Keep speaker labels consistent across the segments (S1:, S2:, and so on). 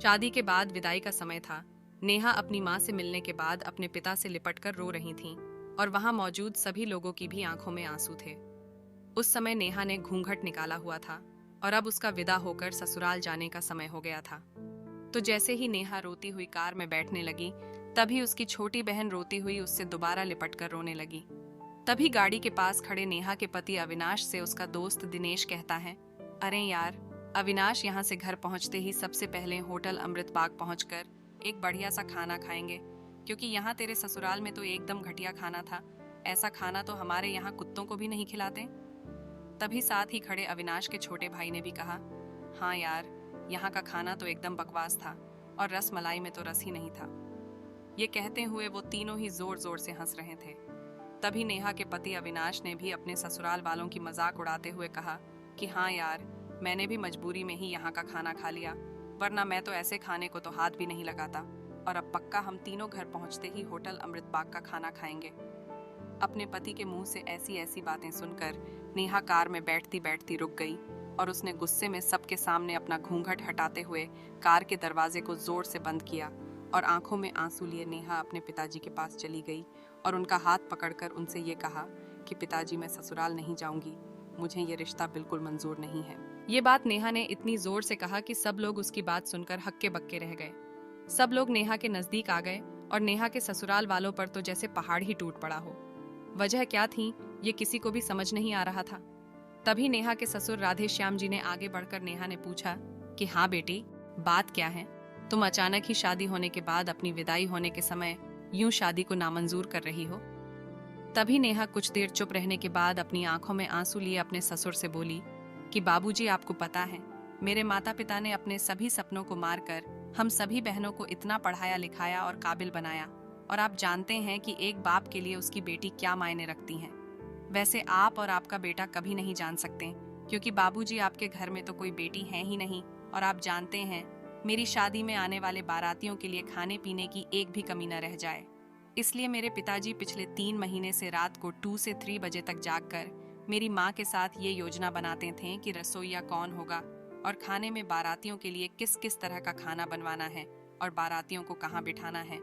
S1: शादी के बाद विदाई का समय था। नेहा अपनी माँ से मिलने के बाद अपने पिता से लिपटकर रो रही थीं और वहां मौजूद सभी लोगों की भी आंखों में आंसू थे। उस समय नेहा ने घूंघट निकाला हुआ था और अब उसका विदा होकर ससुराल जाने का समय हो गया था। तो जैसे ही नेहा रोती हुई कार में बैठने लगी, तभी उसकी छोटी बहन रोती हुई उससे दोबारा लिपटकर रोने लगी। तभी गाड़ी के पास खड़े नेहा के पति अविनाश से उसका दोस्त दिनेश कहता है, अरे यार अविनाश, यहाँ से घर पहुंचते ही सबसे पहले होटल अमृत बाग पहुंचकर एक बढ़िया सा खाना खाएंगे, क्योंकि यहाँ तेरे ससुराल में तो एकदम घटिया खाना था। ऐसा खाना तो हमारे यहाँ कुत्तों को भी नहीं खिलाते। तभी साथ ही खड़े अविनाश के छोटे भाई ने भी कहा, हाँ यार, यहाँ का खाना तो एकदम बकवास था और रस मलाई में तो रस ही नहीं था। ये कहते हुए वो तीनों ही जोर जोर से हंस रहे थे। तभी नेहा के पति अविनाश ने भी अपने ससुराल वालों की मजाक उड़ाते हुए कहा कि हाँ यार, मैंने भी मजबूरी में ही यहाँ का खाना खा लिया, वरना मैं तो ऐसे खाने को तो हाथ भी नहीं लगाता। और अब पक्का हम तीनों घर पहुँचते ही होटल अमृत बाग का खाना खाएंगे। अपने पति के मुंह से ऐसी ऐसी बातें सुनकर नेहा कार में बैठती बैठती रुक गई और उसने गुस्से में सबके सामने अपना घूंघट हटाते हुए कार के दरवाजे को जोर से बंद किया और आंखों में आंसू लिए नेहा अपने पिताजी के पास चली गई और उनका हाथ पकड़कर उनसे ये कहा कि पिताजी, मैं ससुराल नहीं जाऊंगी, मुझे ये रिश्ता बिल्कुल मंजूर नहीं है। ये बात नेहा ने इतनी जोर से कहा कि सब लोग उसकी बात सुनकर हक्के बक्के रह गए। सब लोग नेहा के नजदीक आ गए और नेहा के ससुराल वालों पर तो जैसे पहाड़ ही टूट पड़ा हो। वजह क्या थी ये किसी को भी समझ नहीं आ रहा था। तभी नेहा के ससुर राधे श्याम जी ने आगे बढ़कर नेहा ने पूछा कि हाँ बेटी, बात क्या है? तुम अचानक ही शादी होने के बाद अपनी विदाई होने के समय यूं शादी को नामंजूर कर रही हो। तभी नेहा कुछ देर चुप रहने के बाद अपनी आंखों में आंसू लिए अपने ससुर से बोली कि बाबूजी, आपको पता है, मेरे माता पिता ने अपने सभी सपनों को मारकर हम सभी बहनों को इतना पढ़ाया लिखाया और काबिल बनाया, और आप जानते हैं कि एक बाप के लिए उसकी बेटी क्या मायने रखती हैं। वैसे आप और आपका बेटा कभी नहीं जान सकते, क्योंकि बाबूजी आपके घर में तो कोई बेटी है ही नहीं, और आप जानते हैं मेरी शादी में आने वाले बारातियों के लिए खाने पीने की एक भी कमी न रह जाए। इसलिए मेरे पिताजी पिछले 3 महीने से रात को 2 से 3 बजे तक जागकर मेरी माँ के साथ ये योजना बनाते थे कि रसोइया कौन होगा और खाने में बारातियों के लिए किस किस तरह का खाना बनवाना है और बारातियों को कहाँ बिठाना है,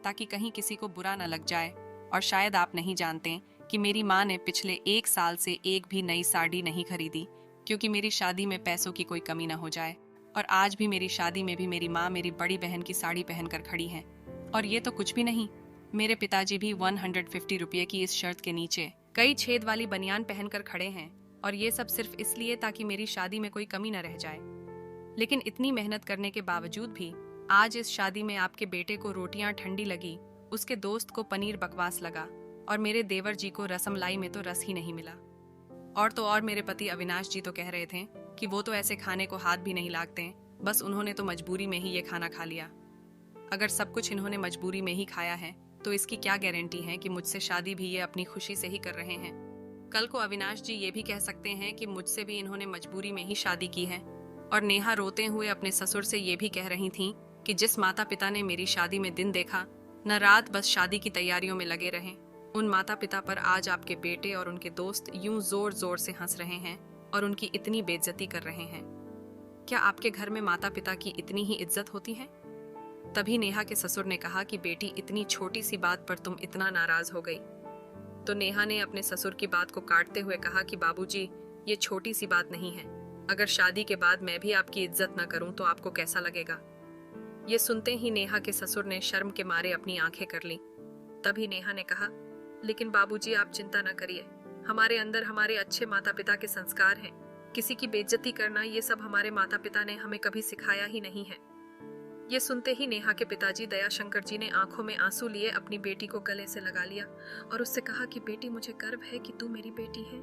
S1: ताकि कहीं किसी को बुरा न लग जाए। और शायद आप नहीं जानते कि मेरी माँ ने पिछले 1 साल से एक भी नई साड़ी नहीं खरीदी, क्योंकि मेरी शादी में पैसों की कोई कमी न हो जाए। और आज भी मेरी शादी में भी मेरी माँ मेरी बड़ी बहन की साड़ी पहनकर खड़ी है। और ये तो कुछ भी नहीं, मेरे पिताजी भी 150 रुपये की इस शर्त के नीचे कई छेद वाली बनियान पहनकर खड़े हैं, और ये सब सिर्फ इसलिए ताकि मेरी शादी में कोई कमी न रह जाए। लेकिन इतनी मेहनत करने के बावजूद भी आज इस शादी में आपके बेटे को रोटियां ठंडी लगी, उसके दोस्त को पनीर बकवास लगा, और मेरे देवर जी को रसमलाई में तो रस ही नहीं मिला। और तो और मेरे पति अविनाश जी तो कह रहे थे कि वो तो ऐसे खाने को हाथ भी नहीं लागते, बस उन्होंने तो मजबूरी में ही ये खाना खा लिया। अगर सब कुछ इन्होंने मजबूरी में ही खाया है तो इसकी क्या गारंटी है कि मुझसे शादी भी ये अपनी खुशी से ही कर रहे हैं। कल को अविनाश जी ये भी कह सकते हैं कि मुझसे भी इन्होंने मजबूरी में ही शादी की है। और नेहा रोते हुए अपने ससुर से ये भी कह रही थी कि जिस माता पिता ने मेरी शादी में दिन देखा न रात बस शादी की तैयारियों में लगे रहे, उन माता पिता पर आज आपके बेटे और उनके दोस्त यूं जोर जोर से हंस रहे हैं और उनकी इतनी बेइज्जती कर रहे हैं। क्या आपके घर में माता पिता की इतनी ही इज्जत होती है? तभी नेहा के ससुर ने कहा कि बेटी, इतनी छोटी सी बात पर तुम इतना नाराज हो गई। तो नेहा ने अपने ससुर की बात को काटते हुए कहा कि बाबूजी, ये छोटी सी बात नहीं है। अगर शादी के बाद मैं भी आपकी इज्जत न करूं तो आपको कैसा लगेगा? ये सुनते ही नेहा के ससुर ने शर्म के मारे अपनी आंखें कर लीं। तभी नेहा ने कहा, लेकिन बाबूजी, आप चिंता न करिए, हमारे अंदर हमारे अच्छे माता पिता के संस्कार हैं। किसी की बेइज्जती करना ये सब हमारे माता पिता ने हमें कभी सिखाया ही नहीं है। ये सुनते ही नेहा के पिताजी दयाशंकर जी ने आंखों में आंसू लिए अपनी बेटी को गले से लगा लिया और उससे कहा कि बेटी, मुझे गर्व है कि तू मेरी बेटी है,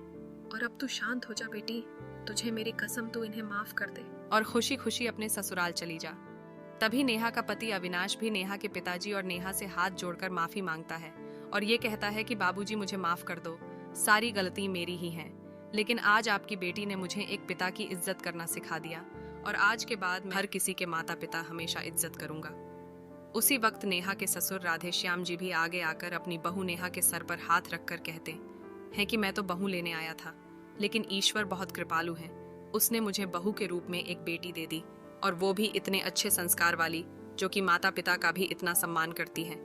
S1: और अब तू शांत हो जा बेटी, तुझे मेरी कसम, तू इन्हें माफ कर दे और खुशी खुशी अपने ससुराल चली जा। तभी नेहा का पति अविनाश भी नेहा के पिताजी और नेहा से हाथ जोड़कर माफी मांगता है और ये कहता है कि बाबूजी, मुझे माफ कर दो, सारी गलती मेरी ही है, लेकिन आज आपकी बेटी ने मुझे एक पिता की इज्जत करना सिखा दिया, और आज के बाद मैं हर किसी के माता पिता हमेशा इज्जत करूंगा। उसी वक्त नेहा के ससुर राधे श्याम जी भी आगे आकर अपनी बहू नेहा के सर पर हाथ रखकर कहते हैं कि मैं तो बहू लेने आया था, लेकिन ईश्वर बहुत कृपालु है, उसने मुझे बहू के रूप में एक बेटी दे दी और वो भी इतने अच्छे संस्कार वाली, जो कि माता पिता का भी इतना सम्मान करती है।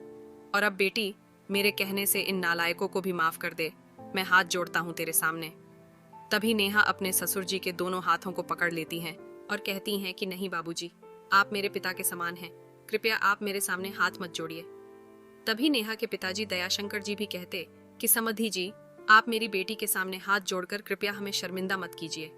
S1: और अब बेटी, मेरे कहने से इन नालायकों को भी माफ कर दे, मैं हाथ जोड़ता हूँ तेरे सामने। तभी नेहा अपने ससुर जी के दोनों हाथों को पकड़ लेती हैं और कहती हैं कि नहीं बाबूजी, आप मेरे पिता के समान हैं, कृपया आप मेरे सामने हाथ मत जोड़िए। तभी नेहा के पिताजी दयाशंकर जी भी कहते कि समधी जी, आप मेरी बेटी के सामने हाथ जोड़कर कृपया हमें शर्मिंदा मत कीजिए।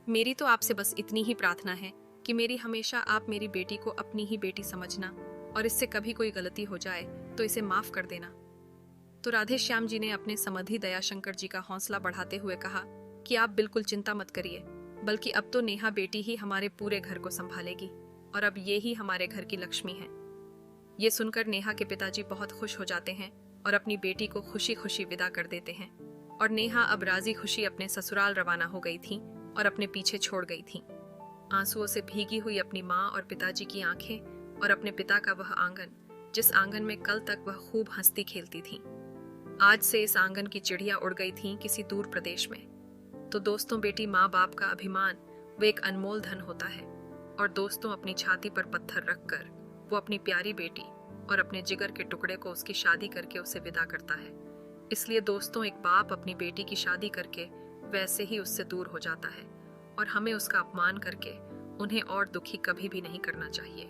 S1: मेरी तो आपसे बस इतनी ही प्रार्थना है कि मेरी हमेशा आप मेरी बेटी को अपनी ही बेटी समझना, और इससे कभी कोई गलती हो जाए तो इसे माफ कर देना। तो राधे श्याम जी ने अपने समधी दयाशंकर जी का हौसला बढ़ाते हुए कहा कि आप बिल्कुल चिंता मत करिए, बल्कि अब तो नेहा बेटी ही हमारे पूरे घर को संभालेगी, और अब ये ही हमारे घर की लक्ष्मी है। ये सुनकर नेहा के पिताजी बहुत खुश हो जाते हैं और अपनी बेटी को खुशी खुशी विदा कर देते हैं। और नेहा अब राजी खुशी अपने ससुराल रवाना हो गई थी और अपने पीछे छोड़ गई थी आंसुओं से भीगी हुई अपनी माँ और पिताजी की आंखें, और अपने पिता का वह आंगन, जिस आंगन में कल तक वह खूब हंसती खेलती थी। आज से इस आंगन की चिड़िया उड़ गई थी किसी दूर प्रदेश में। तो दोस्तों, बेटी माँ बाप का अभिमान वो एक अनमोल धन होता है, और दोस्तों अपनी छाती पर पत्थर रखकर वो अपनी प्यारी बेटी और अपने जिगर के टुकड़े को उसकी शादी करके उसे विदा करता है। इसलिए दोस्तों, एक बाप अपनी बेटी की शादी करके वैसे ही उससे दूर हो जाता है, और हमें उसका अपमान करके उन्हें और दुखी कभी भी नहीं करना चाहिए।